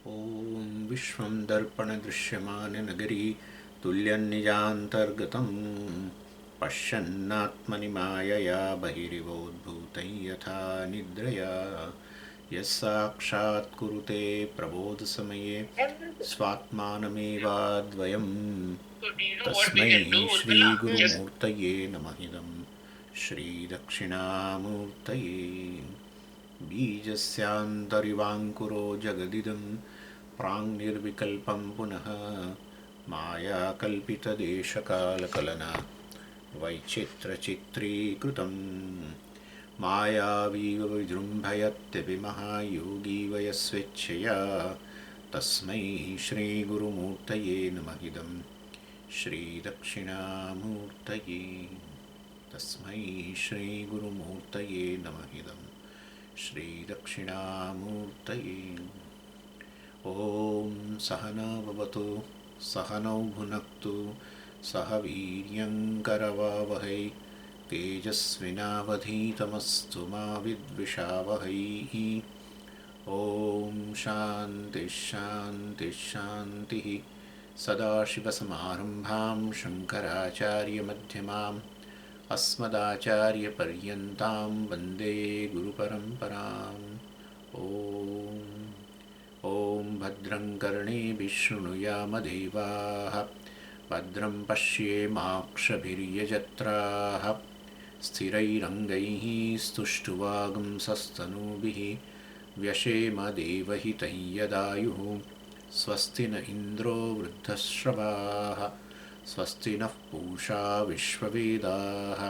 ॐ विश्वं दर्पणदृश्यमाननगरी तुल्यन्निजान्तर्गतं पश्यन्नात्मनि मायया बहिरिवोद्भूतं यथा निद्रया यस्साक्षात् कुरुते प्रबोधसमये स्वात्मानमेवाद्वयं तस्मै श्रीगुरुमूर्तये नमः इदं श्रीदक्षिणामूर्तये बीजस्यान्तरिवाङ्कुरो जगदिदं प्राङ्निर्विकल्पं पुनः मायाकल्पितदेशकालकलना वैचित्रचित्रीकृतं मायावीव विजृम्भयत्यपि महायोगी वयस्वेच्छया तस्मै श्रीगुरुमूर्तये नमः इदं श्रीदक्षिणामूर्तये तस्मै श्रीगुरुमूर्तये नमः इदं श्रीदक्षिणामूर्तये। ॐ सहना भवतु सहनौ भुनक्तु सह वीर्यङ्करवावहै तेजस्विनावधीतमस्तु मा विद्विषावहै। ॐ शान्तिः शान्तिः शान्तिः। सदाशिवसमारम्भां शङ्कराचार्यमध्यमाम् अस्मदाचार्यपर्यन्तां वन्दे गुरुपरम्पराम्। ॐ भद्रं कर्णेभिः शृणुयामदेवाः भद्रं पश्येमाक्षभिर्यजत्राः स्थिरैरङ्गैः स्तुष्टुवागुंसस्तनूभिः व्यशेमदेवहितं यदायुः स्वस्ति न इन्द्रो वृद्धश्रवाः स्वस्ति नः पूषा विश्ववेदाः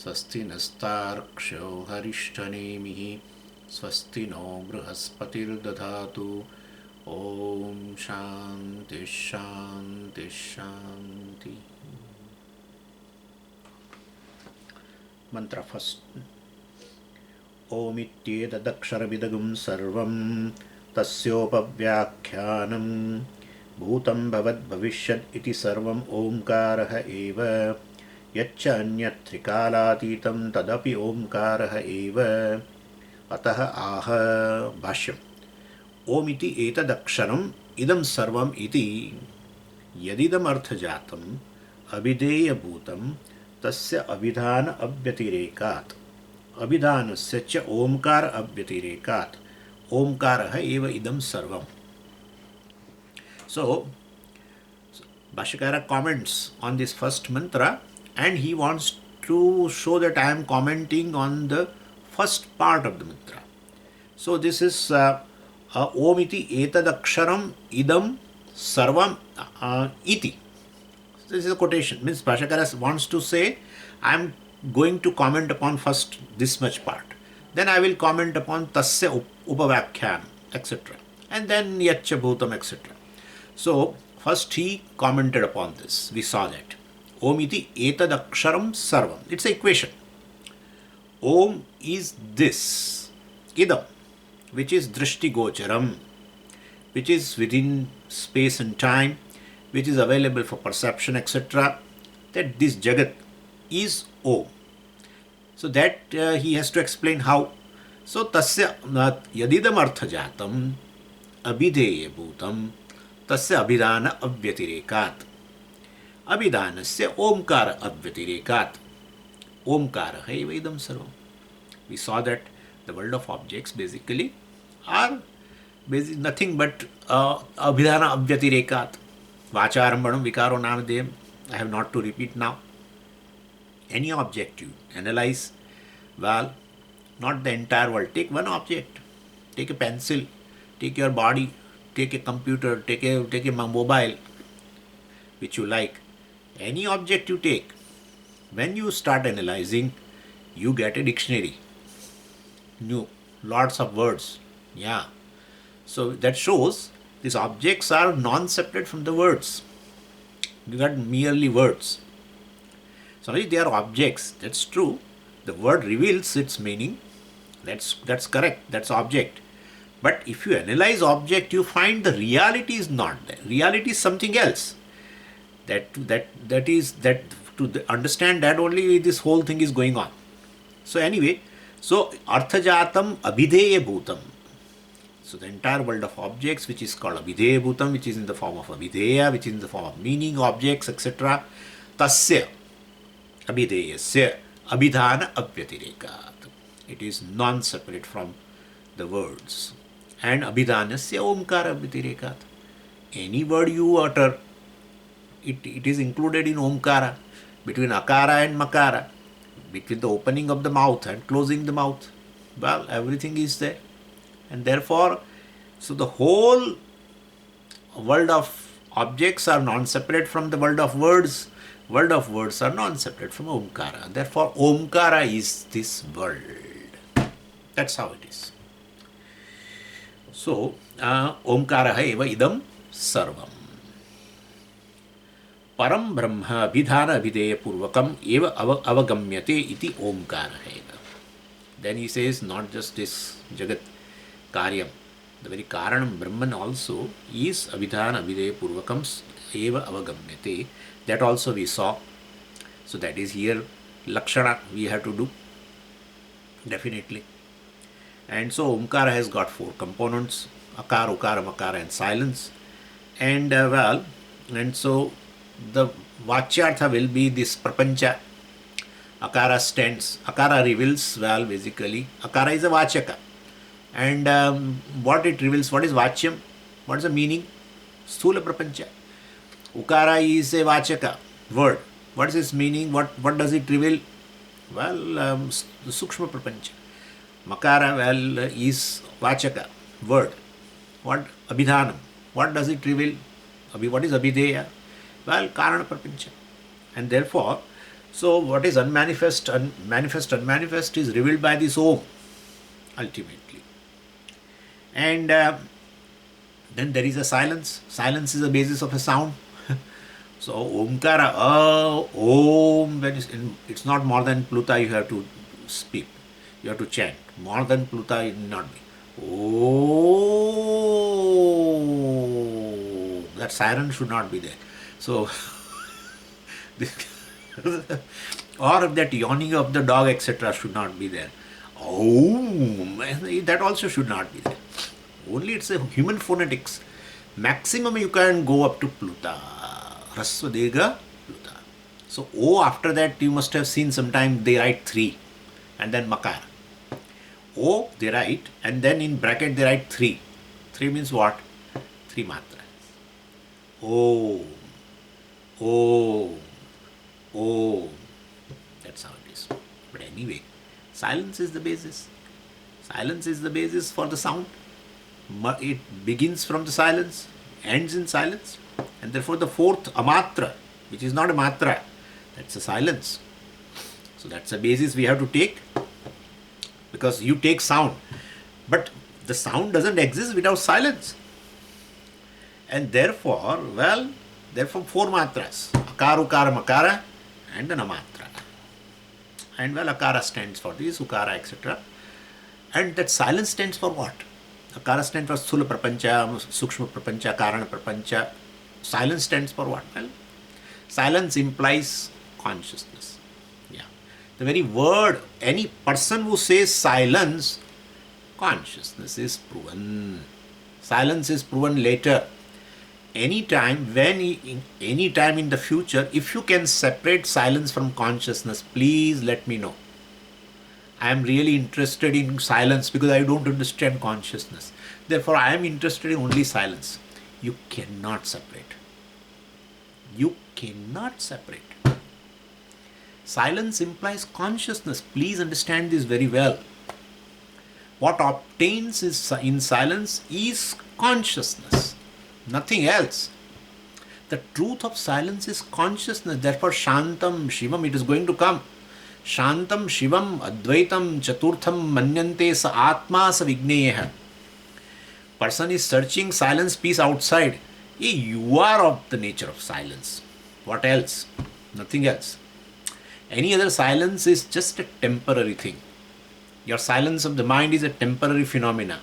स्वस्ति नस्तार्क्ष्यो हरिष्ठनेमिः स्वस्ति नो बृहस्पतिर्दधातु। ॐ शान्तिः शान्तिः शान्तिः। मंत्र फर्स्ट। ओमित्येतदक्षरविदगुं सर्वं तस्योपव्याख्यानं भूतं भवद्भविष्यत् इति सर्वम् ओंकारः एव यच्च अन्यत् त्रिकालातीतं तदपि ओंकारः एव। अतः आह। भाष्यम्। ओमिति एतदक्षरम् इदं सर्वम् इति यदिदमर्थजातम् अभिधेयभूतं तस्य अभिधान अव्यतिरेकात् अभिधानस्य च ओंकार अव्यतिरेकात् ओंकारः एव इदं सर्वम्। So, Bhashyakara comments on this first mantra and he wants to show that I am commenting on the first part of the mantra. So, this is Om iti etadaksharam idam sarvam iti. This is a quotation. Means Bhashyakara wants to say, I am going to comment upon first this much part. Then I will comment upon tasya upavakhyam, etc. And then yaccha bhutam, etc. So, first he commented upon this. We saw that. Om iti etadaksharam sarvam. It's an equation. Om is this. Idam, which is drishti gocharam, which is within space and time, which is available for perception, etc. That this Jagat is Om. So that he has to explain how. So, tasya yadidam artha jatam abhideya bhutam तस्य अभिधान अव्यतिरेकात् अभिधानस्य ओंकार अव्यतिरेकात् ओंकारः एव इदं सर्वम्. We saw that the world of objects basically are nothing but abhidhana avyatirekat. Vacharambanam vikaro namadeyam. I have not to repeat now. Any object you analyze, well, not the entire world. Take one object. Take a pencil. Take your body. Take a computer. Take a mobile, which you like. Any object you take. When you start analyzing, you get a dictionary. New, lots of words. Yeah. So that shows these objects are non-separate from the words. You got merely words. So they are objects. That's true. The word reveals its meaning. That's correct. That's object. But if you analyze object, you find the reality is not there. Reality is something else. That to understand that only this whole thing is going on. So anyway, so arthajatam abhideya bhutam. So the entire world of objects, which is called Abhideya Bhutam, which is in the form of Abhideya, which is in the form of meaning, objects, etc. Tasya Abhideyasya Abhidhana Apyatirekat. It is non-separate from the words. And Abhidhanasya Omkara Apyatirekat. Any word you utter, it is included in Omkara, between Akara and Makara, between the opening of the mouth and closing the mouth. Well, everything is there. And therefore, so the whole world of objects are non-separate from the world of words. World of words are non-separate from Omkara. Therefore, Omkara is this world. That's how it is. So, Omkara eva idam sarvam. Param Brahma Abhidhana Abhideya Purvakam eva avagamyate iti Omkara eva. Then he says, not just this Jagat Karyam, the very Karanam Brahman also is Abhidhana Abhideya Purvakam eva avagamyate. That also we saw. So that is here Lakshana we have to do. Definitely. And so Omkara has got 4 components: Akara, Ukara, Makara and silence. And and so the Vachyartha will be this Prapancha. Akara stands, Akara reveals, basically, Akara is a Vachaka. And what it reveals, what is Vachyam? What is the meaning? Sthula Prapancha. Ukara is a Vachaka, word. What is its meaning? What does it reveal? Well, the Sukshma Prapancha. Makara, is Vachaka, word. What? Abhidhanam. What does it reveal? What is Abhideya? Well, Karana Prapancha. And therefore, so what is unmanifest, unmanifest is revealed by this Om, ultimately. And then there is a silence. Silence is the basis of a sound. So Omkara, Om, when it's not more than Pluta you have to speak. You have to chant. More than Pluta it will not be. Oh, that siren should not be there. So, or that yawning of the dog, etc., should not be there. Oh, that also should not be there. Only it's a human phonetics. Maximum you can go up to Pluta. Rasva Dega Pluta. So, O after that you must have seen sometime they write 3 and then Makara. O they write and then in bracket they write 3. 3 means what? 3 matra. O. Oh, oh, that's how it is. But anyway, silence is the basis. Silence is the basis for the sound. It begins from the silence, ends in silence. And therefore the 4th, amatra, which is not a matra, that's a silence. So that's a basis we have to take. Because you take sound. But the sound doesn't exist without silence. And therefore, therefore 4 matras, Akara, Ukara, Makara and an amatra. And Akara stands for this, Ukara, etc. And that silence stands for what? Akara stands for Sthula Prapancha, Sukshma Prapancha, Karana Prapancha. Silence stands for what? Well, silence implies consciousness. Yeah. The very word, any person who says silence, consciousness is proven. Silence is proven later. Anytime in the future, if you can separate silence from consciousness, please let me know. I am really interested in silence because I don't understand consciousness. Therefore, I am interested in only silence. You cannot separate. You cannot separate. Silence implies consciousness. Please understand this very well. What obtains in silence is consciousness. Nothing else. The truth of silence is consciousness. Therefore, Shantam, Shivam, it is going to come. Shantam, Shivam, Advaitam, Chaturtham, Manyante, Sa Atma, Sa Vigneyeha. Person is searching silence, peace outside. You are of the nature of silence. What else? Nothing else. Any other silence is just a temporary thing. Your silence of the mind is a temporary phenomena.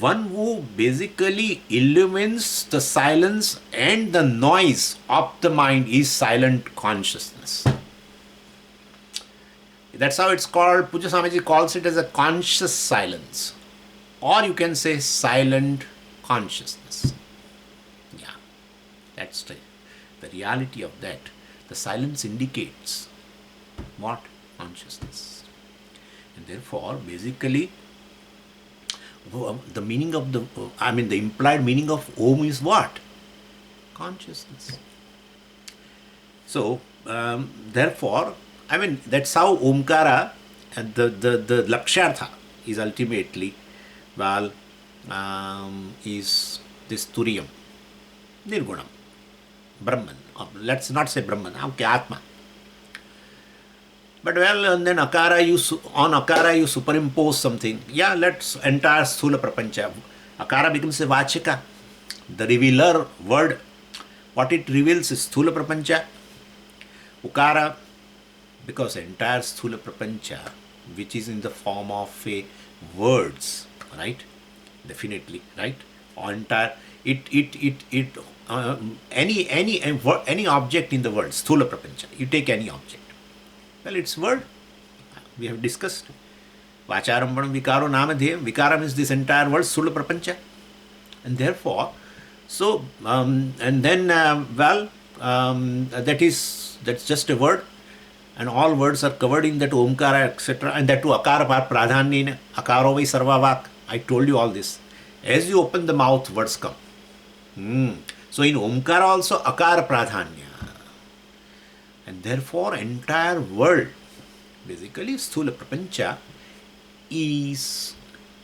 One who basically illumines the silence and the noise of the mind is silent consciousness. That's how it's called. Puja Swamiji calls it as a conscious silence. or you can say silent consciousness. Yeah, that's the reality of that. The silence indicates what? Consciousness. And therefore, basically, the meaning of the implied meaning of Om is what? Consciousness. So, therefore, that's how Omkara, and the Lakshartha is ultimately, well, is this Turiyam, Nirgunam, Brahman. Let's not say Brahman, okay, Atma. But well, and then on Akara you superimpose something. Yeah, let's entire Sthula Prapancha. Akara becomes a Vachika, the revealer word. What it reveals is Sthula Prapancha. Ukara, because entire Sthula Prapancha, which is in the form of words, right? Definitely, right? Or entire any object in the world, Sthula Prapancha. You take any object. Well, it's word. We have discussed. Vacharambanam vikaro namadhyam. Vikaram is this entire world, Sthula Prapancha. And therefore, so, and then, that's just a word. And all words are covered in that Omkara, etc. And that too, Akara pradhanyena, Akaro vai sarva vak. I told you all this. As you open the mouth, words come. So in Omkara also, Akara pradhanya. And therefore, entire world, basically, Sthula Prapancha, is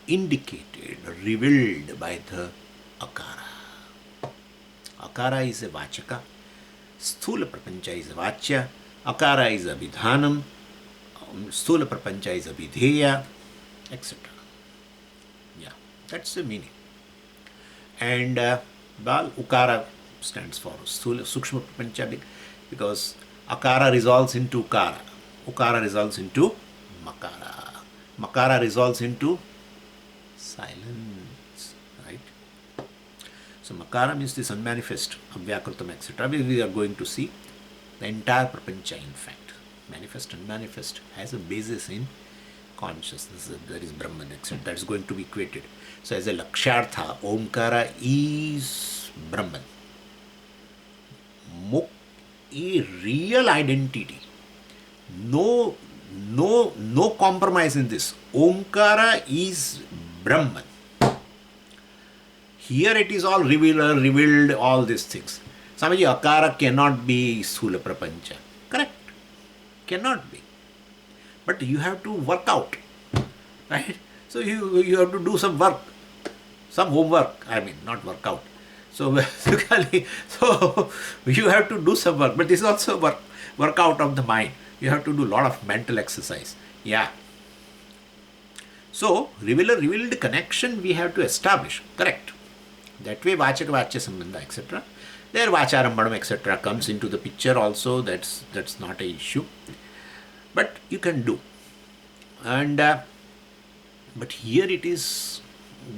indicated, revealed by the Akara. Akara is a Vachaka. Sthula Prapancha is a Vachya. Akara is a Vidhanam. Sthula Prapancha is a Vidheya, etc. Yeah, that's the meaning. And Ukara stands for Sthula Sukshma Prapancha, because Akara resolves into Ukara. Ukara resolves into Makara. Makara resolves into silence. Right? So Makara means this unmanifest, Avyakritam, etc. We are going to see the entire Prapancha, in fact. Manifest and manifest has a basis in consciousness. There is Brahman, etc. That is going to be equated. So as a Lakshartha, Omkara is Brahman. A real identity. No compromise in this. Omkara is Brahman. Here it is all revealed, all these things. Swamiji, Akara cannot be Sthula Prapancha. Correct. Cannot be. But you have to work out. Right? So you have to do some work. Some homework. Not work out. So basically, you have to do some work, but this is also work out of the mind. You have to do a lot of mental exercise. Yeah. So revealed connection we have to establish. Correct. That way Vachaka Vachya Sambandha, etc. There Vacharambanam, etc. comes into the picture also. That's not an issue. But you can do. And but here it is,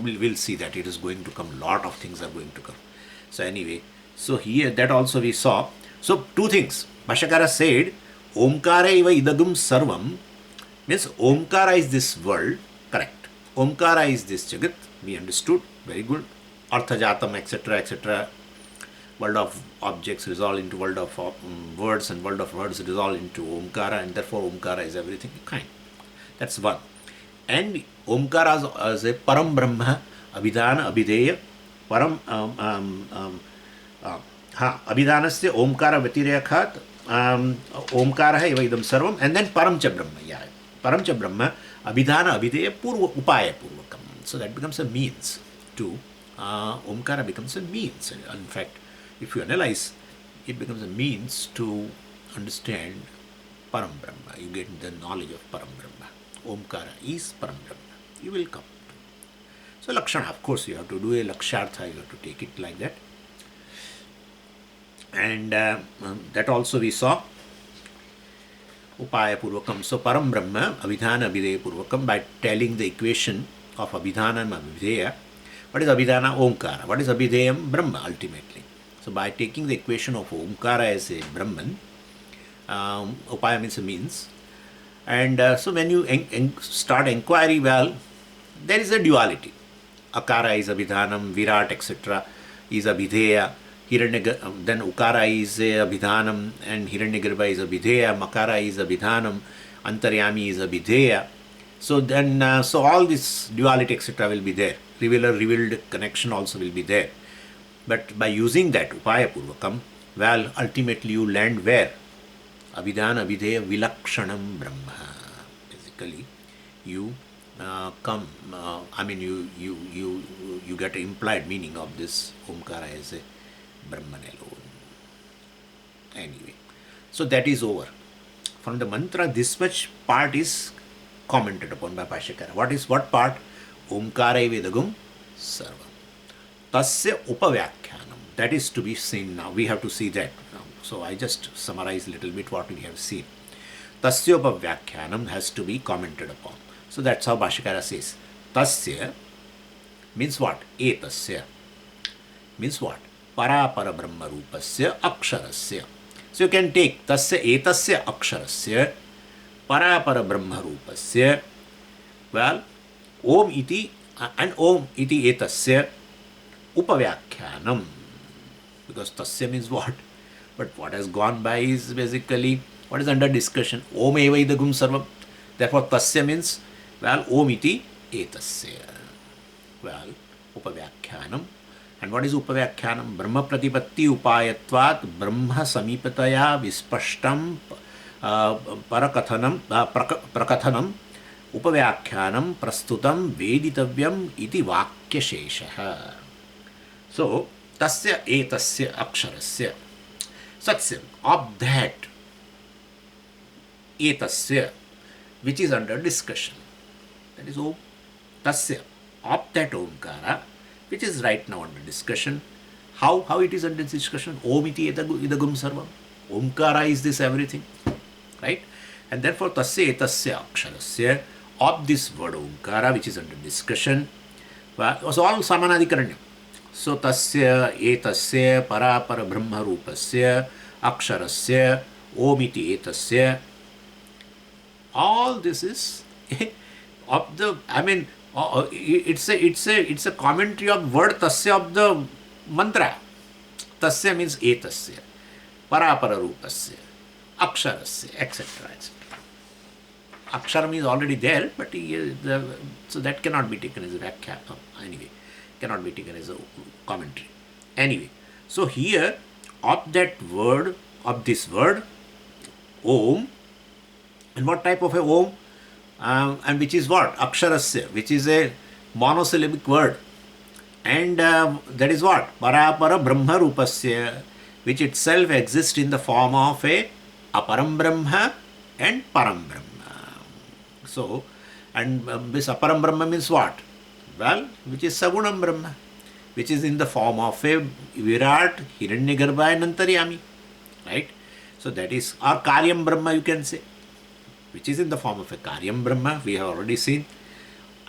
we'll see that it is going to come, lot of things are going to come. So anyway, so here that also we saw. So two things. Bhashyakara said, Omkara iva idagum sarvam, means Omkara is this world, correct. Omkara is this Jagat, we understood, very good. Arthajatam, etc., etc. World of objects resolve into world of words, and world of words resolve into Omkara, and therefore Omkara is everything. Kind. That's one. And Omkara as a Param Brahma, Abhidhana, Abhideya, Param Abhidhanasya Omkara Vatirekhat, Omkara hai Vaidam Sarvam, and then Param Cha Brahma. Yeah. Param Cha Brahma, Abhidhana, Abhideya, Purva, Upaya Purvakam. So that becomes a means to, Omkara becomes a means. In fact, if you analyze, it becomes a means to understand Param Brahma. You get the knowledge of Param Brahma. Omkara is Param Brahma. You will come. So Lakshana, of course, you have to do a Lakshartha, you have to take it like that. And that also we saw. Upaya Purvakam. So Param Brahma, Abhidhana Abhideya Purvakam, by telling the equation of Abhidhana and Abhideya. What is Abhidhana? Omkara. What is Abhideyam? Brahma, ultimately. So by taking the equation of Omkara as a Brahman, Upaya means a means. And so when you start inquiry, well, there is a duality. Akara is Abhidhanam, Virat, etc. is Abhideya. Then Ukara is Abhidhanam and Hiranyagarbha is Abhideya. Makara is Abhidhanam, Antaryami is Abhideya. So then, so all this duality, etc. will be there. Revealer, revealed connection also will be there. But by using that Upaya Purvakam, well, ultimately you land where? Abhidhana, Abhideya, Vilakshanam Brahma. Basically, you you get an implied meaning of this Omkara as a Brahman alone. Anyway, so that is over. From the mantra, this much part is commented upon by Bhashyakara. What part? Omkara Vedagum Sarva. Tasya Upavyakhyanam. That is to be seen now. We have to see that now. So I just summarize a little bit what we have seen. Tasya Upavyakhyanam has to be commented upon. So that's how Bhashyakara says. Tasya means what? Etasya means what? Parapara Brahma Rupasya Aksharasya. So you can take Tasya Etasya Aksharasya Parapara Brahma Rupasya. Well, Om iti and Om iti Etasya Upavyakhyanam. Because Tasya means what? But what has gone by is basically what is under discussion. Om eva idagum sarvam. Therefore, Tasya means, well, Om iti etasya. Well, Upavyakhyanam. And what is Upavyakhyanam? Brahma pratipatti upayatvat Brahma samipataya vispashtam prakathanam Upavyakhyanam prastutam veditavyam iti vakyasheshaha. So, tasya etasya aksharasya. Satsya, of that etasya, which is under discussion. That is Om. Tasya, of that Omkara, which is right now under discussion. How it is under discussion? Om iti idagum sarvam. Omkara is this everything. Right? And therefore, tasya etasya aksharasya, of this word Omkara, which is under discussion, was all samanadikaranya. So, tasya etasya parapara brahma rupasya aksharasya omiti etasya. All this is of the, it's a commentary of word tasya of the mantra. Tasya means etasya, parapara rupasya, aksharasya, etc. Aksharam is already there, but so that cannot be taken as a vakkya. Anyway, cannot be taken as a commentary. Anyway, so here of that word, of this word, Om, and what type of a Om? And which is what? Aksharasya, which is a monosyllabic word. And that is what? Parapara Brahma Rupasya, which itself exists in the form of a Aparam Brahma and Param Brahma. So, and this Aparam Brahma means what? Well, which is Sagunam Brahma, which is in the form of a Virat, Hiranyagarbha and Antaryami. Right? So that is, or Karyam Brahma you can say, which is in the form of a Karyam Brahma, we have already seen,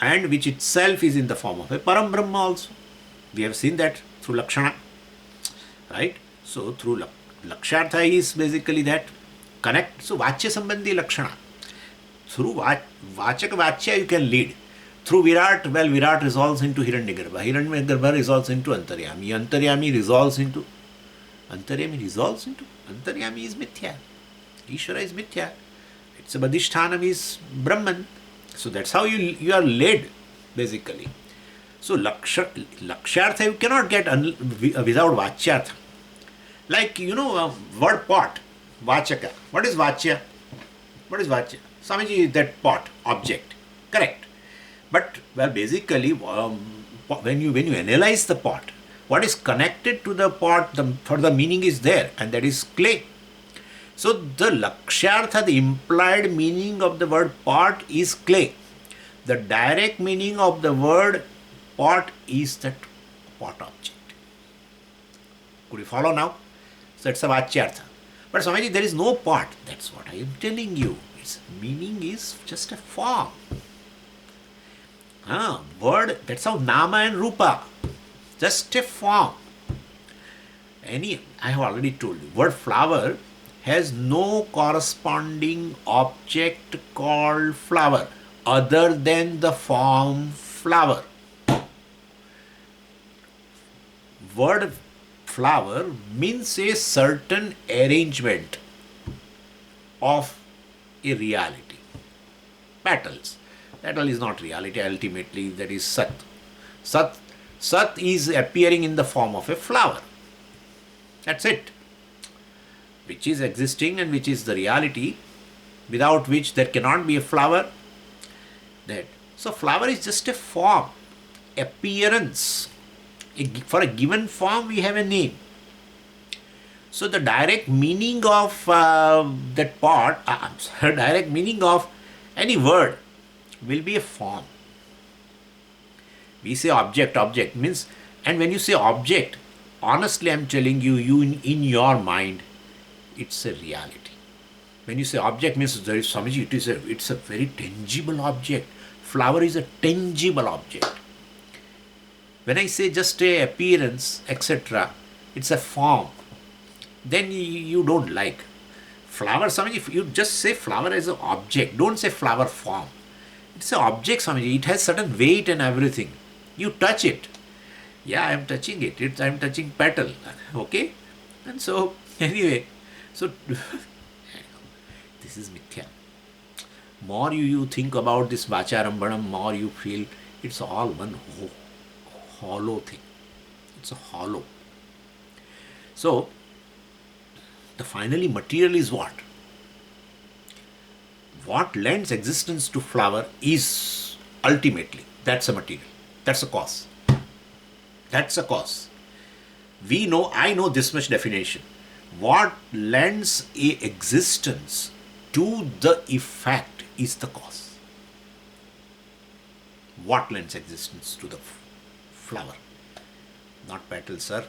and which itself is in the form of a Param Brahma also. We have seen that through Lakshana. Right? So through Lakshartha is basically that connect. So Vachya Sambandhi Lakshana. Through Vachaka Vachya you can lead. Through Virat, well, Virat resolves into Hiranyagarbha. Hiranyagarbha resolves into Antaryami. Antaryami resolves into. Antaryami is Mithya. Ishvara is Mithya. Its Badhishthanam is Brahman. So that's how you are led, basically. So Lakshartha you cannot get without Vachyartha. Like, word pot, Vachaka. What is Vachya? What is Vachya? Swamiji is that pot, object. Correct. But, well, basically, when you analyze the pot, what is connected to the pot, for the meaning is there, and that is clay. So, the Lakshartha, the implied meaning of the word pot is clay. The direct meaning of the word pot is that pot object. Could you follow now? So, it's a Vachyartha. But Swamiji, there is no pot. That's what I am telling you. Its meaning is just a form. Word, that's how Nama and Rupa. Just a form. I have already told you, word flower has no corresponding object called flower other than the form flower. Word flower means a certain arrangement of a reality. Petals. Petal is not reality, ultimately that is Sat. Sat, Sat is appearing in the form of a flower. That's it. Which is existing and which is the reality, without which there cannot be a flower. That. So flower is just a form, appearance. For a given form we have a name. So the direct meaning of that part, direct meaning of any word will be a form. We say object, object means, and when you say object, honestly I'm telling you, in your mind, it's a reality. When you say object means there is Swamiji, it's a very tangible object. Flower is a tangible object. When I say just a appearance, etc., it's a form, then you don't like. Flower, Swamiji, if you just say flower as an object, don't say flower form. It's an object, Swamiji. It has certain weight and everything. You touch it. Yeah, I am touching it. I am touching petal. Okay? And so, anyway, so this is mithya. More you think about this Vacharambhanam, more you feel it's all one hollow thing. It's a hollow. So, the finally material is what? What lends existence to flower is ultimately, that's a material. That's a cause. That's a cause. I know this much definition. What lends a existence to the effect is the cause. What lends existence to the flower? Not petal, sir.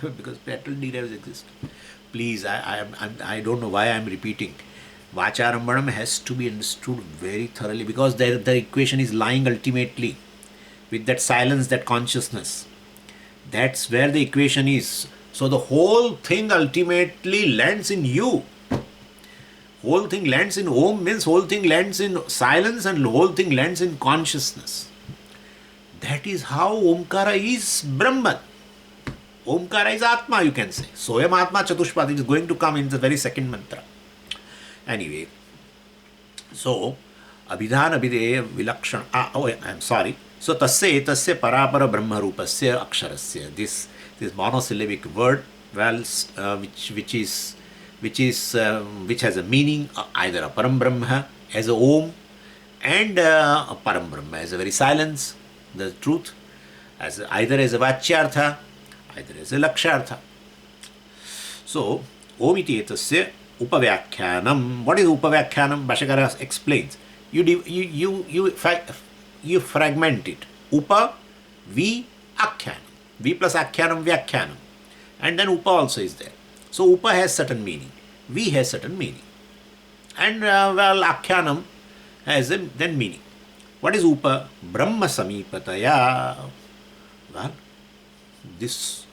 Because petal derives existence. Please, I don't know why I am repeating. Vacharambhanam has to be understood very thoroughly, because the equation is lying ultimately with that silence, that consciousness. That's where the equation is. So the whole thing ultimately lands in you. Whole thing lands in Om means whole thing lands in silence and whole thing lands in consciousness. That is how Omkara is Brahman. Omkara is Atma, you can say. Soyam Atma Chatushpad is going to come in the very second mantra. Anyway, so Abhidhan Abhideya Vilakshana. I'm sorry. So tasya parapara brahma rupasya aksharasya. This monosyllabic word, well, which has a meaning, either a param brahma as a om, and a param brahma as a very silence, the truth, either as a vachyartha, either as a lakshartha. So om iti etasya upavyakyanam. What is upavyakyanam? Bhashyakara explains. You fragment it. Upa, vi, akyanam. Vi plus akyanam, vyakyanam. And then upa also is there. So upa has certain meaning. Vi has certain meaning. And akyanam has then meaning. What is upa? Brahma samipataya. Well, this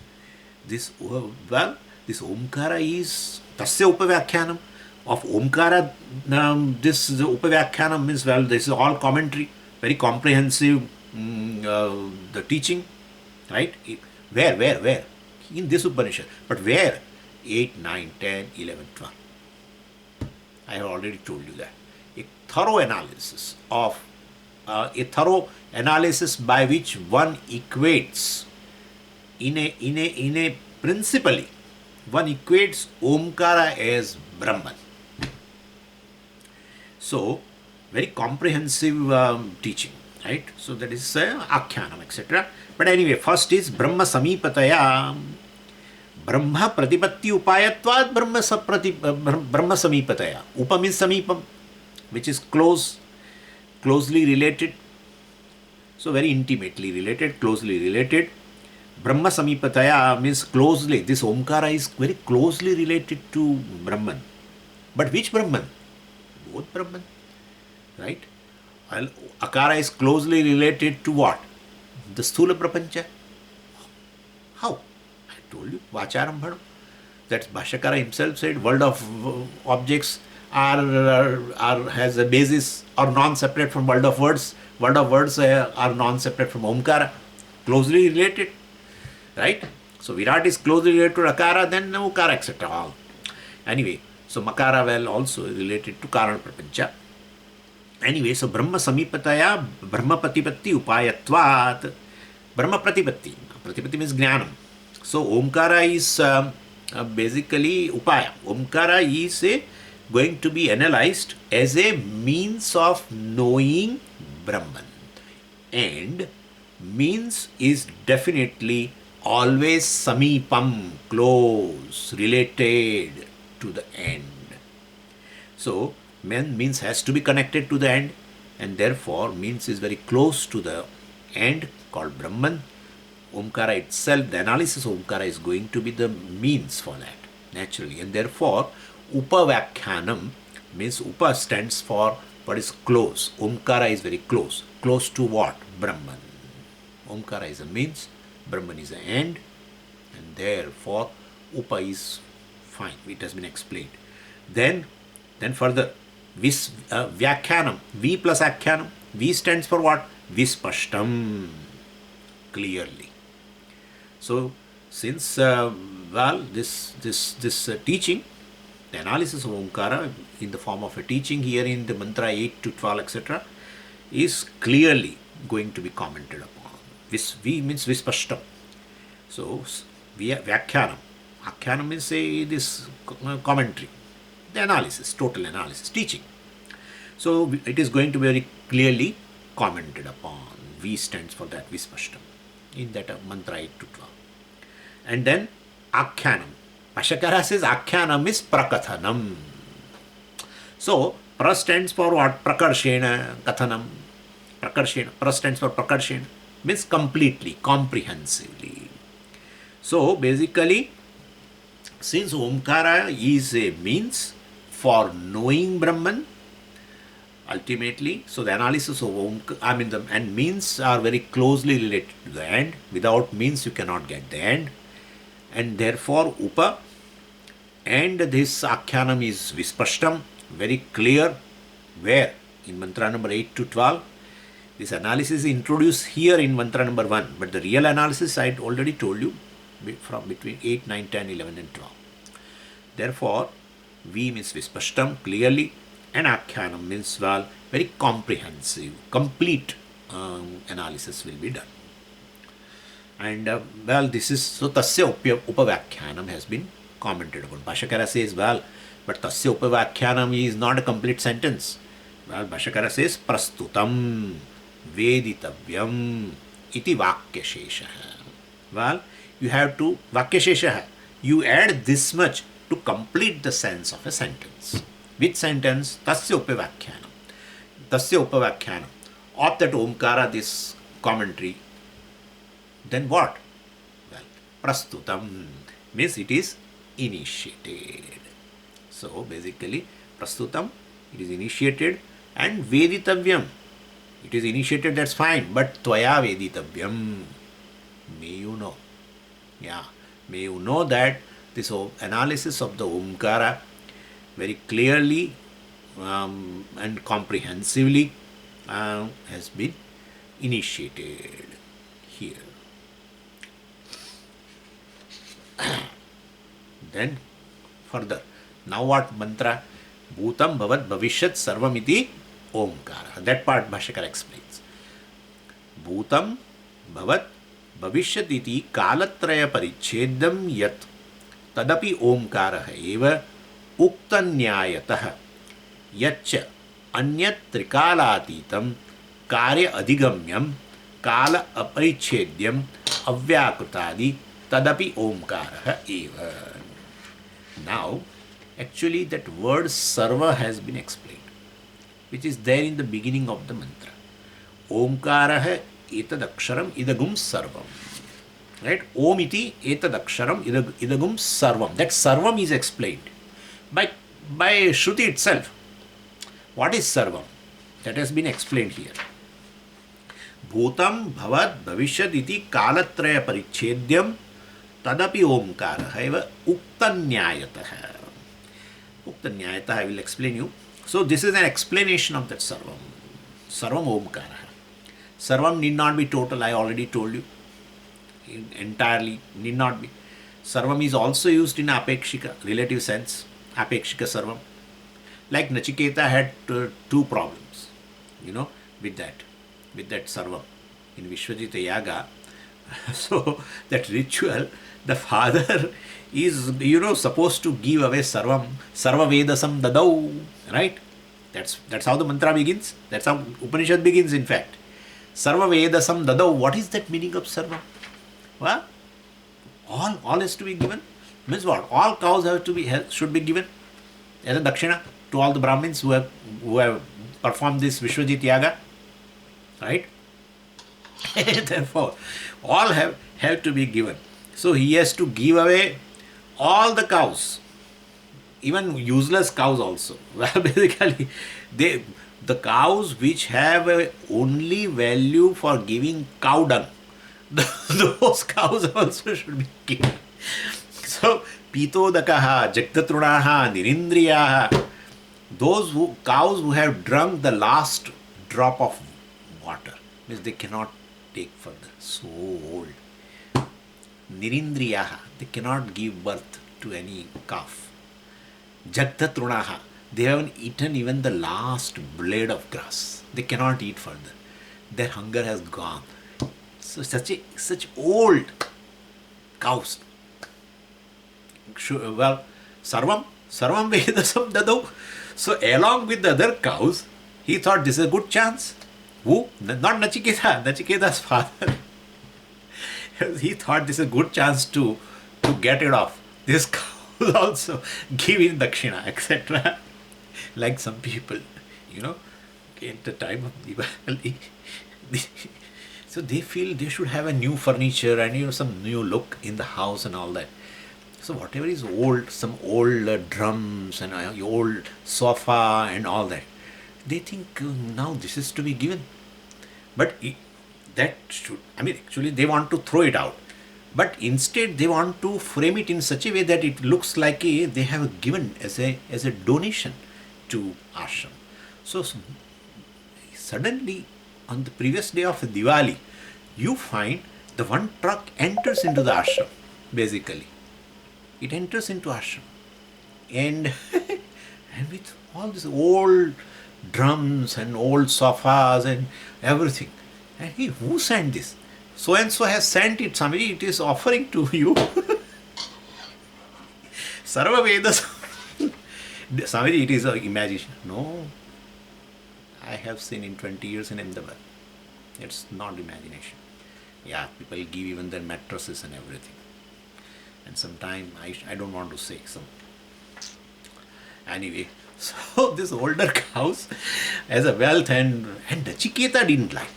Omkara is tasya upavyakyanam. Of Omkara, this upavyakyanam means, well, this is all commentary, very comprehensive, the teaching, right? Where? In this Upanishad. But where? 8, 9, 10, 11, 12. I have already told you that. A thorough analysis by which one equates in a principally, one equates Omkara as Brahman. So, very comprehensive teaching, right? So that is Akhyanam, etc. But anyway, first is Brahma Samipataya. Brahma Pratipatti Upayatvad Brahma Samipataya. Upa means Samipam, which is closely related. So very intimately related, closely related. Brahma Samipataya means closely. This Omkara is very closely related to Brahman. But which Brahman? Both Brahman, right? Well, Akara is closely related to what? The Sthula Prapancha. How? I told you, Vacharambhanam. That Bhashyakara himself said, world of objects has a basis or non-separate from world of words. World of words are non-separate from Omkara. closely related, right? So Virat is closely related to Akara, then Ukara, etc. All. Anyway, so Makara well also related to Karana Prapancha. Anyway, so Brahma Samipataya, Brahma Patipatti Upayatvat, Brahma Pratipatti. Pratipatti means Jnanam. So Omkara is basically Upaya. Omkara is going to be analyzed as a means of knowing Brahman. And means is definitely always samipam, close, related to the end. So means has to be connected to the end, and therefore means is very close to the end, called Brahman. Omkara itself, the analysis of Omkara is going to be the means for that, naturally. And therefore, Upavyakhyanam means Upa stands for what is close. Omkara is very close. Close to what? Brahman. Omkara is a means, Brahman is an end, and therefore Upa is fine. It has been explained. Then further, Vyakhyanam, V plus Akhyanam. V stands for what? Vispashtam, clearly. So, since this teaching, the analysis of Omkara in the form of a teaching here in the mantra 8 to 12, etc., is clearly going to be commented upon. V means Vispashtam. So, Vyakhyanam. Akhyanam means this commentary, the analysis, total analysis, teaching. So, it is going to be very clearly commented upon. V stands for that, Vispashtam, in that mantra 8 to 12. And then Akhyanam. Bhashyakara says Akhyanam is Prakathanam. So, Pra stands for what? Prakarshena, Kathanam. Prakarshena. Pra stands for Prakarshena, means completely, comprehensively. So, basically, since Omkara is a means for knowing Brahman, ultimately, so the analysis of Omkara, and means are very closely related to the end. Without means, you cannot get the end. And therefore, Upa and this Akhyanam is Vispashtam, very clear. Where? In mantra number 8 to 12. This analysis is introduced here in mantra number 1. But the real analysis I had already told you from between 8, 9, 10, 11 and 12. Therefore, V means Vispashtam, clearly. And Akhyanam means, well, very comprehensive, complete analysis will be done. And this is, so Tasya Upavyakhyanam has been commented upon. Bhashyakara says, well, but Tasya Upavyakhyanam is not a complete sentence. Well, Bhashyakara says, Prastutam Veditavyam iti Vakyashesha. Well, you have to, Vakyashesha, you add this much to complete the sense of a sentence. Which sentence? Tasya Upavyakhyanam. Tasya Upavyakhyanam. Of that Omkara, this commentary. Then what? Well, Prastutam means it is initiated. So basically, Prastutam, it is initiated, and Veditavyam, it is initiated, that's fine, but Tvaya Veditavyam, may you know. Yeah, may you know that this analysis of the Omkara very clearly and comprehensively has been initiated here. Then further, now what mantra? Bhutam Bhavat Bhavishyat Sarvamiti Omkara. That part Bhashyakara explains. Bhutam Bhavat Bhavishyat iti Kalatraya Parichedam Yat Tadapi Omkara eva Uktanyayatah Yaccha Anyat Trikalatitam Karya Adhigamyam Kala Aparichedyam Avyakrutadi Tadapi Omkara eva. Now, actually that word Sarva has been explained, which is there in the beginning of the mantra. Omkara etadaksharam idagum sarvam. Right? Om iti etadaksharam idagum sarvam. That sarvam is explained by Shruti itself. What is sarvam? That has been explained here. Bhutam bhavat bhavishyat iti kalatraya parichedyam Tadapi Omkara eva Uktanyayatah. Uktanyayatah, I will explain you. So this is an explanation of that Sarvam. Sarvam Omkara. Sarvam need not be total, I already told you. entirely need not be. Sarvam is also used in apekshika, relative sense, apekshika sarvam. Like Nachiketa had two problems, with that sarvam in Vishwajita Yaga. So that ritual, the father is, supposed to give away sarvam, sarva vedasam dadau, right? That's how the mantra begins. That's how Upanishad begins, in fact. Sarva vedasam dadau. What is that meaning of sarva? Well, all has to be given. Means what? All cows should be given as a dakshina to all the Brahmins who have performed this Vishwajit Yaga, right? Therefore, all have to be given. So he has to give away all the cows, even useless cows also. Well, basically, the cows which have a only value for giving cow dung, those cows also should be given. So, pitodakaha, jagtatrunaha, nirindriyaha, those cows who have drunk the last drop of water, means they cannot take further, so old. Nirindriyaha, they cannot give birth to any calf. Jagtatrunaha, they haven't eaten even the last blade of grass. They cannot eat further. Their hunger has gone. So such old cows. Well, sarvam vedasam dadau. So along with the other cows, he thought this is a good chance. Who? Not Nachiketa, Nachiketa's father. He thought this is a good chance to get rid of this cow also, give in dakshina, etc. Like some people, at the time of Diwali, so they feel they should have a new furniture and some new look in the house and all that. So whatever is old, some old drums and old sofa and all that, they think now this is to be given. But actually they want to throw it out. But instead they want to frame it in such a way that it looks like they have given as a donation to ashram. So suddenly on the previous day of Diwali, you find the one truck enters into the ashram, basically. It enters into ashram. And with all these old drums and old sofas and everything. And who sent this? So and so has sent it. Somebody, it is offering to you. Sarva Vedas. Somebody, it is imagination. No. I have seen in 20 years in Ahmedabad. It's not imagination. Yeah, people give even their mattresses and everything. And sometimes I don't want to say some. Anyway, so this older cows has a wealth and Nachiketa didn't like.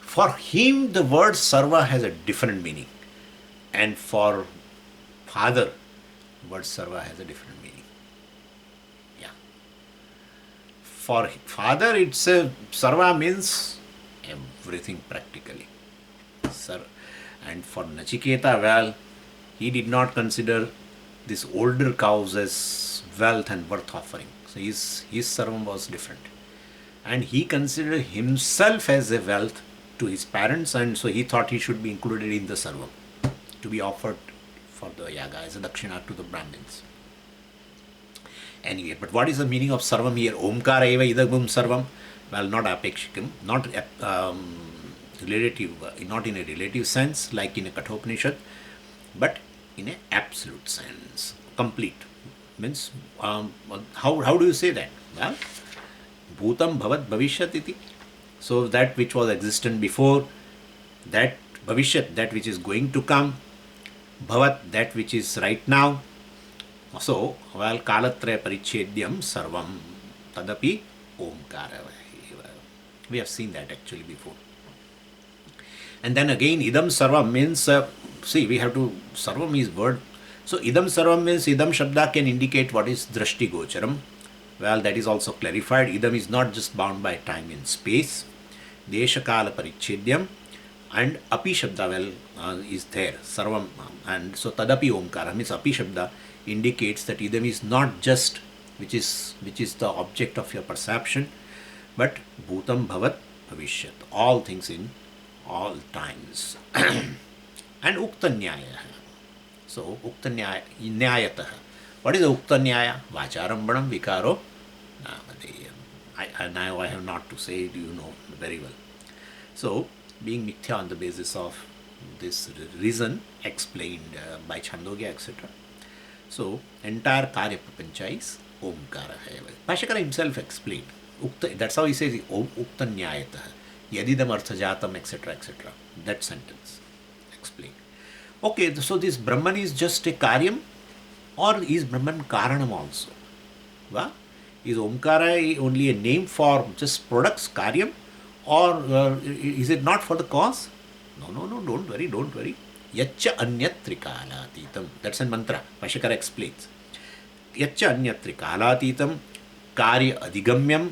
For him, the word sarva has a different meaning. And for father, the word sarva has a different meaning. Yeah. For father, it's sarva means everything practically. And for Nachiketa, well, he did not consider these older cows as wealth and worth offering. So his sarvam was different. And he considered himself as a wealth to his parents, and so he thought he should be included in the sarvam to be offered for the yaga as a dakshina to the Brahmins. Anyway, but what is the meaning of sarvam here? Omkara eva idagum sarvam. Well, not apekshikam, not relative, not in a relative sense like in a Kathopanishad, but in an absolute sense, complete. Means, how do you say that? Well, bhutam bhavat bhavishyat iti. So that which was existent before, that bhavishyat, that which is going to come, bhavat, that which is right now. So, well, kalatraya parichedyam sarvam tadapi omkara. We have seen that actually before. And then again, idam sarvam means, we have to, sarvam is word. So idam sarvam means, idam shabda can indicate what is drashti gocharam. Well, that is also clarified. Idam is not just bound by time and space. Desha kala parichedyam. And api shabda, well, is there. Sarvam. And so tadapi omkara means api shabda indicates that idam is not just which is the object of your perception, but bhutam bhavat bhavishyat. All things in all times. And and Ukta Nyaya. So, Ukta Nyayatah. What is the Ukta Nyaya? Vacharambanam Vikaro Namadeyam. Now I have not to say it, you know very well. So, being mithya on the basis of this reason explained by Chandogya, etc. So, entire Karya Prapancha is Omkara. Bhashyakara himself explained. That's how he says Om Ukta Nyayatah. Yadidam Arthajatam, etc. etc. That sentence explained. Okay, so this Brahman is just a Karyam, or is Brahman Karanam also? Well, is Omkara only a name for just products, Karyam, or is it not for the cause? No, don't worry. Yacha anyat trikalaatitam. That's a mantra. Bhashyakara explains. Yacha anyat trikalaatitam karya adigamyam,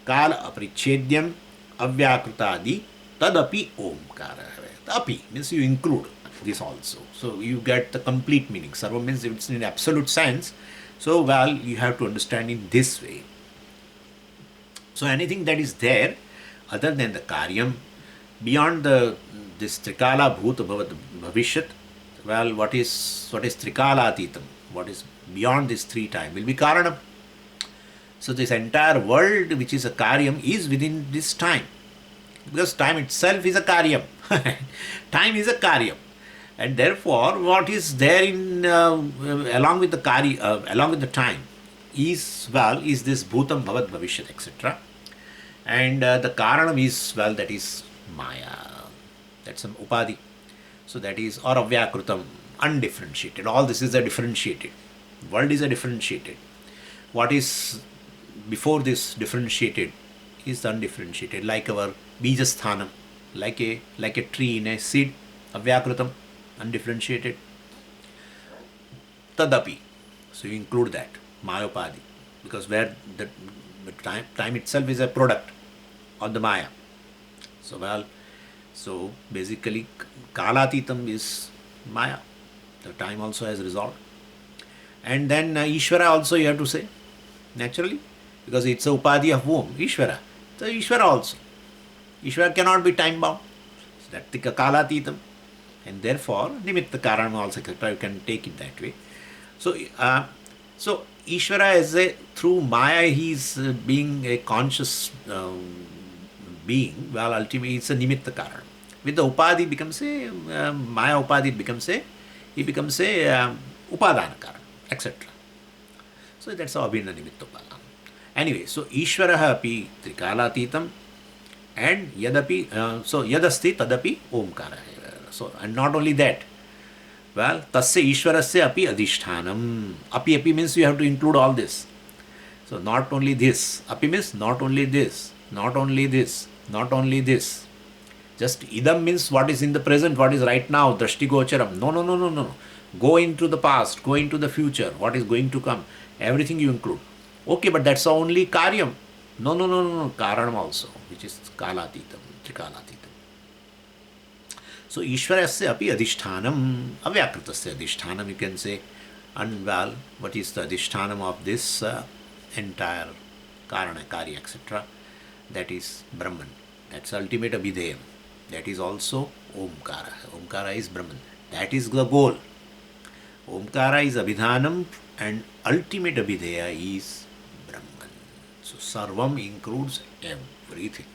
kala aprichedyam, avyakrutadi, tadapi omkara. Api means you include this also. So you get the complete meaning. Sarva means it's in absolute sense. So, well, you have to understand in this way. So anything that is there other than the karyam, beyond this trikala bhuta bhavat bhavishyat, well, what is trikala atitam? What is beyond this three time will be karanam. So this entire world which is a karyam is within this time. Because time itself is a karyam. Time is a karyam. And therefore, what is there in along with the along with the time is this bhutam bhavat bhavishyat, etc. And the karanam is, well, that is maya. That's some upadi. So that is, or avyakrutam, undifferentiated. All this is a differentiated. World is a differentiated. What is before this differentiated is undifferentiated, like our bijasthanam, like a tree in a seed, avyakrutam, undifferentiated. Tadapi, so you include that, mayopadi, because where the time itself is a product of the maya. So, well, so basically kalatitam is maya. The time also has resolved. And then Ishvara also you have to say, naturally, because it's a upadi of whom? Ishvara. So Ishvara also. Ishvara cannot be time bound. So that's the kalatitam. And therefore, nimitta karanam also, you can take it that way. So, so Ishvara is through Maya, he is being a conscious being. Well, ultimately, it's a nimitta karanam. With the upadi becomes a Maya upadi becomes a upadana karanam, etc. So that's how abhinna nimitta upadana. Anyway, so Ishvaraha api trikalatitam, and yadapi, so yadasti tadapi omkara. So, and not only that, well, tasya ishvarasya api adhishthanam. Api means you have to include all this. So, not only this. Api means not only this, not only this, not only this. Just idam means what is in the present, what is right now, drashti gocharam. No. Go into the past, go into the future, what is going to come. Everything you include. Okay, but that's only karyam. No. Karanam also, which is kalatitam, trikalatitam. So, Ishvarasya api adhishthanam, avyakritasya adhishthanam, you can say. And well, what is the adhishthanam of this entire karana, karya, etc.? That is Brahman. That's ultimate abhideyam. That is also Omkara. Omkara is Brahman. That is the goal. Omkara is abhidhanam and ultimate abhideya is Brahman. So, Sarvam includes everything.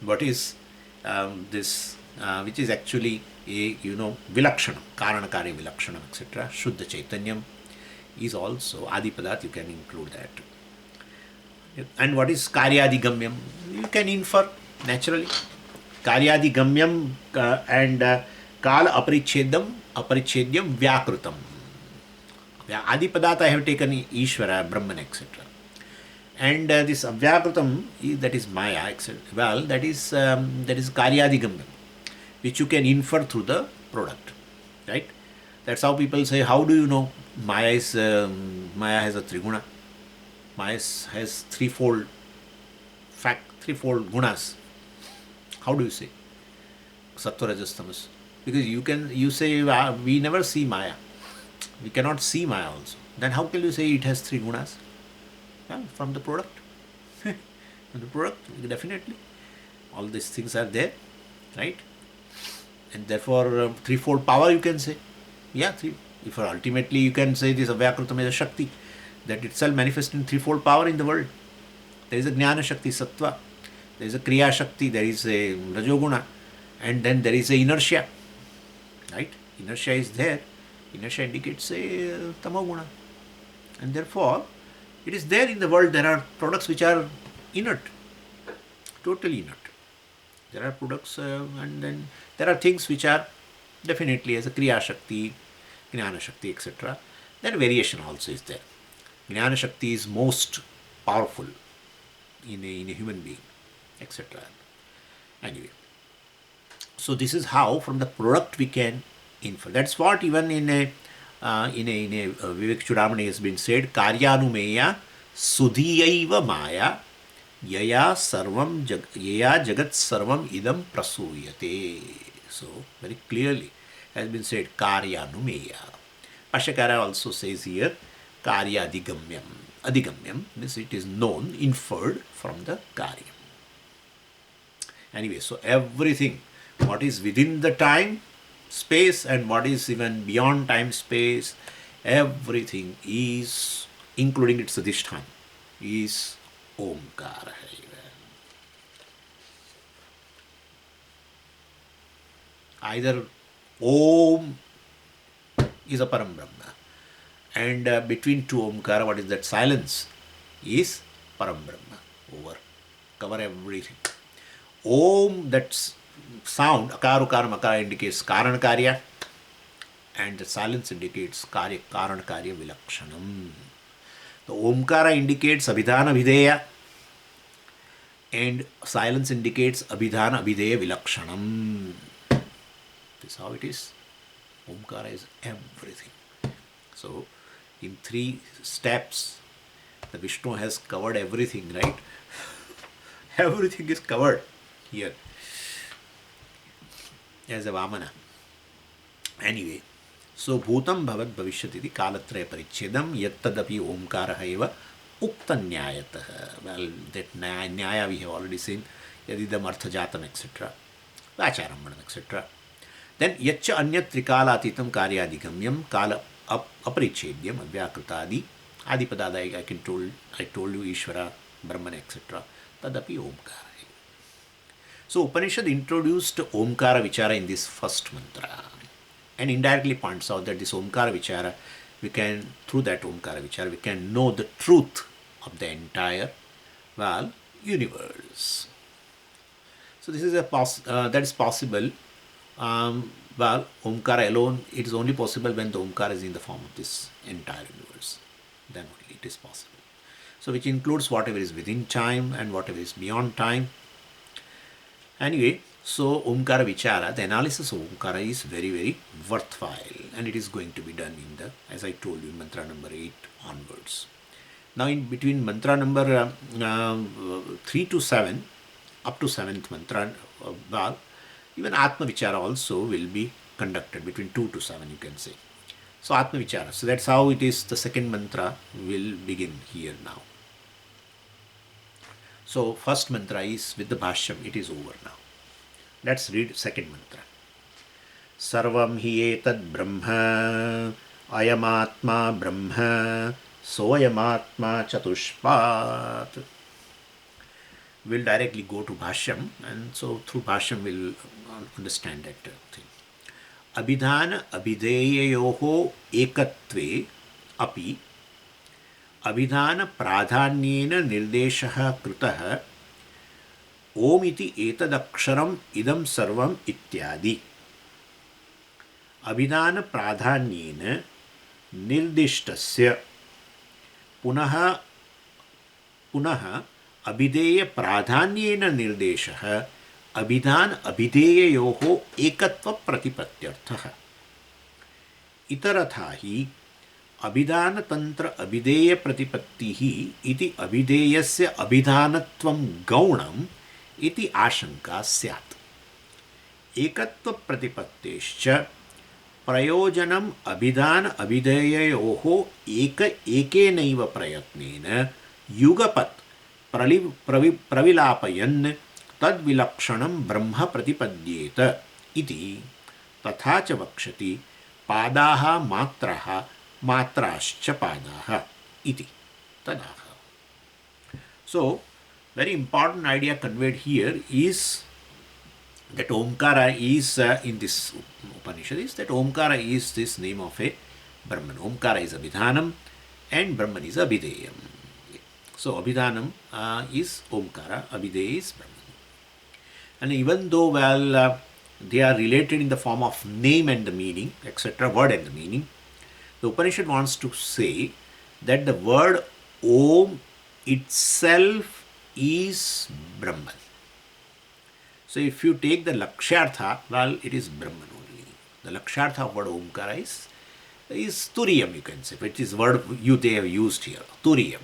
What is this? Which is actually a, vilakshanam, karanakari vilakshanam, etc. Shuddha Chaitanyam is also Adipadat, you can include that. And what is Karyadigamyam? You can infer naturally. Karyadigamyam and Kala aparichedyam vyakrutam. Adipadat I have taken Ishvara, Brahman, etc. And this avyakrutam, that is Maya, etc. Well, that is Karyadigamyam, which you can infer through the product, right? That's how people say, how do you know Maya has a triguna? Maya has threefold gunas. How do you say? Sattva, Rajas, Tamas. Because you say, we never see Maya. We cannot see Maya also. Then how can you say it has three gunas? Well, from the product. From the product, definitely. All these things are there. right? And therefore, threefold power you can say. Yeah, three. If ultimately you can say this Avyakrutam is a Shakti, that itself manifests in threefold power in the world. There is a Jnana Shakti, Sattva. There is a Kriya Shakti, there is a Rajoguna. And then there is a inertia, right? Inertia is there. Inertia indicates a Tamoguna. And therefore, it is there in the world. There are products which are inert, totally inert. There are products and then there are things which are definitely as a Kriya Shakti, Jnana Shakti, etc. Then variation also is there. Jnana Shakti is most powerful in a human being, etc. Anyway, so this is how from the product we can infer. That's what even in a Vivek Chudamani has been said, Karyanumeya Sudhiyaiva Maya Yaya Jagat Sarvam Idam Prasuyate. So very clearly has been said Karyanumeya. Pashyakara also says here Karya Adigamyam. Adigamyam means it is known, inferred from the Karya. Anyway, so everything what is within the time space and what is even beyond time space, everything is, including its adhishthana, is Omkara. Either Om is a Param Brahma, and between two Omkara, what is that silence, is Param Brahma. Cover everything. Om, that's sound, Akara, Ukara, Makara indicates Karana Karya, and the silence indicates Karya, Karana Karya Vilakshanam. The Omkara indicates Abhidhana Videya, and silence indicates Abhidhana Videya Vilakshanam. This is how it is. Omkara is everything. So, in 3 steps, the Vishnu has covered everything, right? Everything is covered here as a Vamana. Anyway, so Bhutam Bhavat Bhavishyati Kalatraya Parichedam Yattadapi Omkaraha Eva Ukta Nyayataha. Well, that Nyaya we have already seen, Yadidam Arthajatam, etc. Vacharambanam, etc. Then Yacha Anyat Trikalatitam Karyadigamyam Kala Aparichedyam Avyakrutadi Adipadada I told you Ishvara, Brahman, etc. Tadapi Omkara. So Upanishad introduced Omkara Vichara in this first mantra and indirectly points out that this Omkara Vichara, we can, through that Omkara Vichara, we can know the truth of the entire, universe. So this is that is possible. Omkara alone, it is only possible when the Omkara is in the form of this entire universe. Then only it is possible. So which includes whatever is within time and whatever is beyond time. Anyway, so Omkara Vichara, the analysis of Omkara is very, very worthwhile, and it is going to be done in the, as I told you, mantra number 8 onwards. Now in between mantra number 3 to 7, up to 7th mantra, even Atma Vichara also will be conducted between 2 to 7, you can say. So Atma Vichara, so that's how it is, the second mantra will begin here now. So first mantra is with the Bhashyam, it is over now. Let's read second mantra. Sarvam hi etad brahma, ayamatma brahma, soyamatma chatushpat. We'll directly go to Bhashyam, and so through Bhashyam we'll understand that thing. Abhidhana abhideyayoho ekatve api Abhidhana pradhanyena nirdeshah krutah Om iti etadaksharam idam sarvam ityadi. Abhidhana pradhanyena nirdishtasya punaha abhideya pradhanyena nirdeshah abhidhan abhideyayoho ekatva pratipatyarthah. Itaratha hi Abhidhana tantra abhideya pratipattihi iti abhideyasya abhidhanatvam gaunam iti ashanka syat. Ekatva pratipattescha prayojanam abhidhana abhideyayoho ekenaiva prayatnena yugapat pravilapayan tad vilakshanam brahma pratipadyeta iti तथा च वक्षति पादाः मात्राः मात्राश्च पादाः इति तदाह. So, very important idea conveyed here is that Omkara is in this Upanishad is that Omkara is this name of a Brahman. Omkara is Abhidhanam and Brahman is Abhideyam. So, Abhidhanam is Omkara, Abhideya is Brahman. And even though, they are related in the form of name and the meaning, etc., word and the meaning, the Upanishad wants to say that the word Om itself is Brahman. So if you take the Lakshartha, it is Brahman only. The Lakshartha of word Omkara is Turiyam, you can say, which is word they have used here, Turiyam.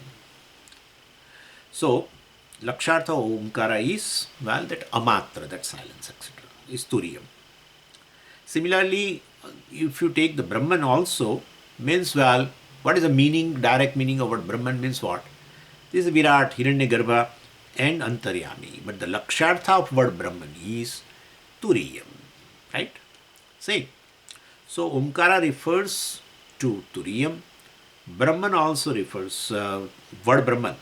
So, Lakshartha Omkara is, that Amatra, that silence, etc., is Turiyam. Similarly, if you take the Brahman also, means, what is the meaning, direct meaning of word Brahman means what? This is Virat, Hiranyagarbha and Antaryami. But the Lakshartha of word Brahman is Turiyam. Right? Same. So, Omkara refers to Turiyam. Brahman also refers, word Brahman.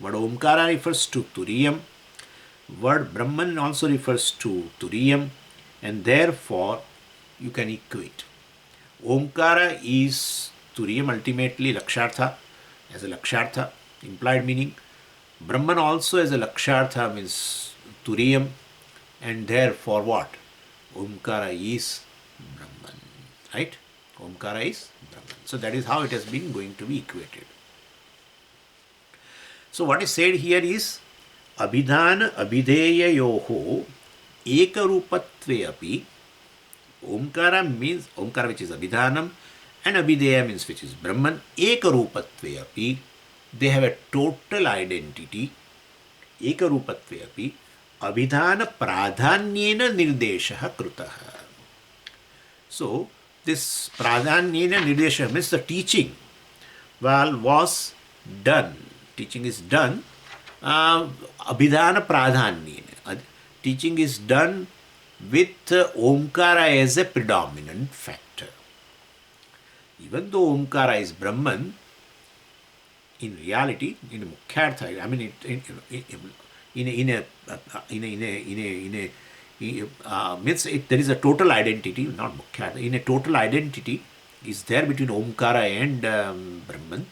Word Omkara refers to Turiyam. Word Brahman also refers to Turiyam, and therefore you can equate. Omkara is Turiyam, ultimately Lakshartha, as a Lakshartha, implied meaning. Brahman also as a Lakshartha means Turiyam, and therefore what? Omkara is Brahman. Right? Omkara is Brahman. So that is how it has been going to be equated. So what is said here is Abhidhana Abhideyayoho Ekarupatve api. Omkara means Omkara, which is Abhidhanam, and Abhideya means which is Brahman. Ekarupatve api. They have a total identity. Ekarupatve api. Abhidhana pradhanyena nirdeshaha krutaha. So this pradhanyena nirdeshaha means the teaching was done. Teaching is done. Abhidhana pradhanyena. Teaching is done with Omkara as a predominant factor. Even though Omkara is Brahman, in reality, in a Mukhyartha, I mean, means there is a total identity, not Mukhyartha. In a total identity is there between Omkara and Brahman.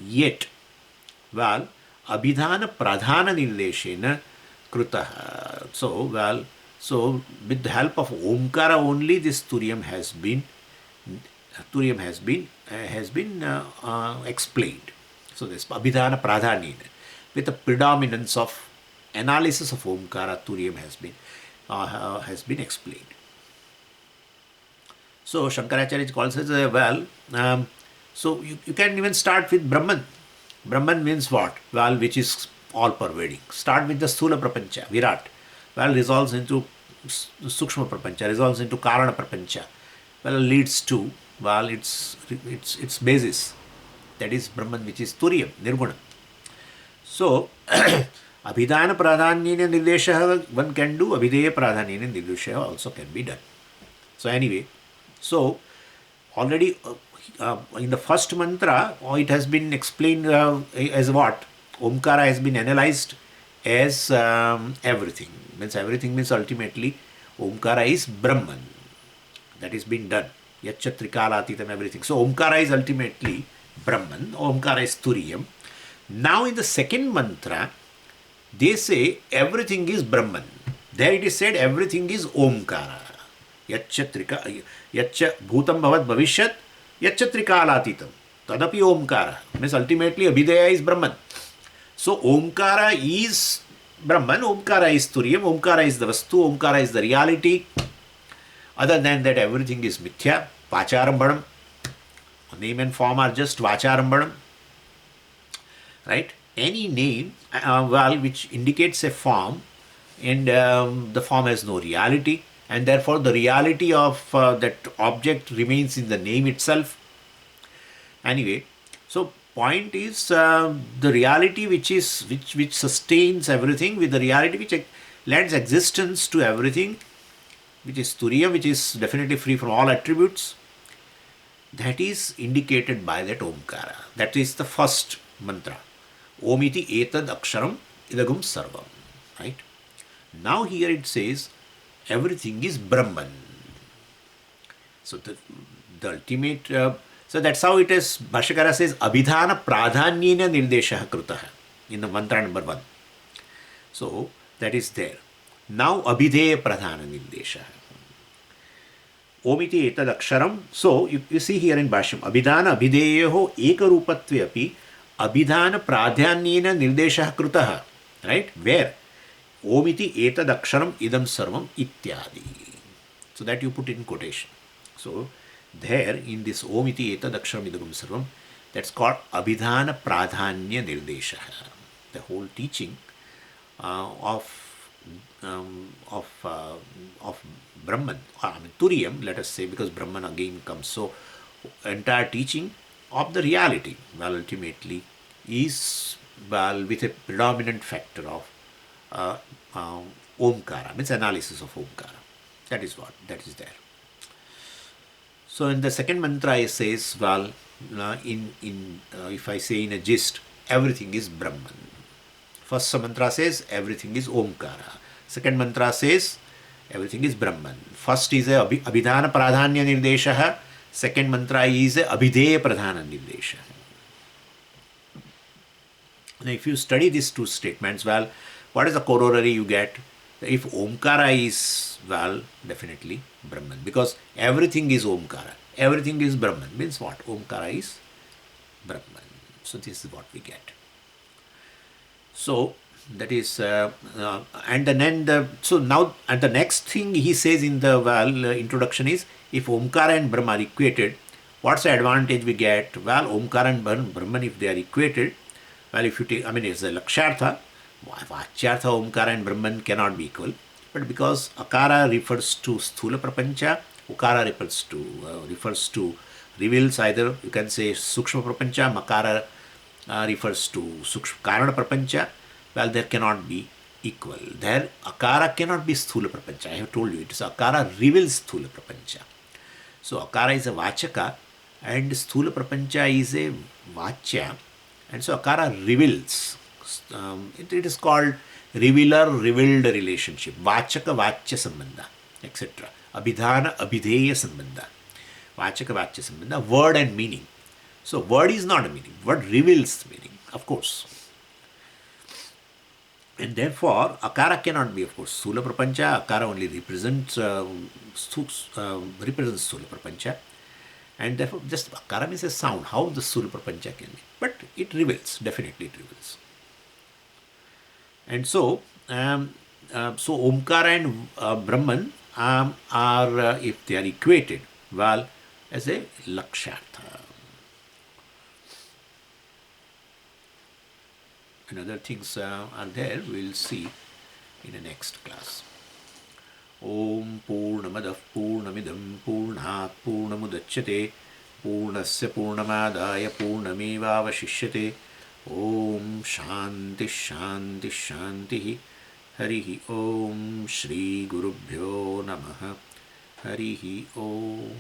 Yet, Abhidhana pradhana nirdeshena krutaha. So with the help of Omkara only, this Turiyam has been explained. So this Abhidhana pradhanena, with the predominance of analysis of Omkara, Turiyam has been explained. So Shankaracharya calls it so you can even start with Brahman. Brahman means what? Which is all pervading. Start with the Sthula Prapancha, Virat. Resolves into Sukshma Prapancha, resolves into Karana Prapancha. Leads to, its basis. That is Brahman, which is Turiyam, Nirguna. So, Abhidhana Pradhanyena Nirdeshaha one can do, Abhideya Pradhanyena Nirdeshaha also can be done. So anyway, already in the first mantra, it has been explained as what? Omkara has been analyzed as everything. Everything means ultimately Omkara is Brahman. That is being done. Yacha Trikalatitam, everything. So Omkara is ultimately Brahman. Omkara is Turiyam. Now in the second mantra, they say everything is Brahman. There it is said everything is Omkara. Yacha Bhutam Bhavat Bhavishyat Yacha Trikalatitam. Tadapi Omkara. Means ultimately Abhideya is Brahman. So Omkara is Brahman, Omkara is Turiyam, Omkara is the Vastu, Omkara is the reality. Other than that, everything is Mithya, Vacharambhanam. Name and form are just Vacharambhanam. Right? Any name, which indicates a form, and the form has no reality, and therefore the reality of that object remains in the name itself. Anyway, so point is the reality which sustains everything with the reality lends existence to everything, which is Turiyam, which is definitely free from all attributes. That is indicated by that Omkara. That is the first mantra. Om iti etad aksharam idagum sarvam. Right? Now here it says everything is Brahman. So the ultimate, so that's how it is. Bhashyakara says abhidhana pradhanyena nirdeshah krutah in the mantra number 1. So that is there. Now abhideya pradhana nirdeshah. Om iti etad aksharam. So you see here in Bhashyam, abhidhana abhideyoho ekarupatve api abhidhana pradhanyena nirdeshah krutah. Right? Where? Om iti etad aksharam idam sarvam ityadi. So that you put in quotation. So there in this Om iti etad aksharam idam sarvam, that's called abhidhana pradhanya nirdesha. The whole teaching of Brahman, Turiyam, let us say, because Brahman again comes. So entire teaching of the reality, well, ultimately is, well, with a predominant factor of Omkara, means analysis of Omkara. That is what, that is there. So in the second mantra it says, well, if I say in a gist, everything is Brahman. First mantra says everything is Omkara. Second mantra says everything is Brahman. First is a abhidhana pradhanya nirdesha. Second mantra is a abhideya pradhana nirdesha. Now if you study these two statements, well, what is the corollary you get? If Omkara is, well, definitely Brahman, because everything is Omkara. Everything is Brahman. Means what? Omkara is Brahman. So this is what we get. So that is, and then so now, and the next thing he says in the introduction is, if Omkara and Brahman are equated, what's the advantage we get? Well, Omkara and Brahman, if they are equated, well, if you take, it's a Lakshartha, Vachyartha, Omkara and Brahman cannot be equal, but because Akara refers to Sthula Prapancha, Ukara refers to reveals, either you can say Sukshma Prapancha, Makara refers to Karana Prapancha. Well, there cannot be equal. There Akara cannot be Sthula Prapancha. I have told you, it is Akara reveals Sthula Prapancha. So Akara is a Vachaka and Sthula Prapancha is a Vachya, and so Akara reveals. It is called revealer-revealed relationship. Vachaka Vachya Sambandha, etc. Abhidhana Abhideya Sambandha. Vachaka Vachya Sambandha, word and meaning. So word is not a meaning. Word reveals meaning, of course. And therefore, Akara cannot be, of course, Sthula Prapancha. Akara only represents Sthula Prapancha. And therefore, just Akara means a sound. How the Sthula Prapancha can be. But it reveals, definitely it reveals. And so, so Omkara and Brahman are, if they are equated, well, as a Lakshartha. And other things are there, we will see in the next class. Om Purnamadav Purnamidam Purnat Purnamudachyate Purnasya Purnamadaya Purnamevavashishyate. Om Shanti Shanti Shanti. Harihi Om Shri Gurubhyo Namaha. Harihi Om.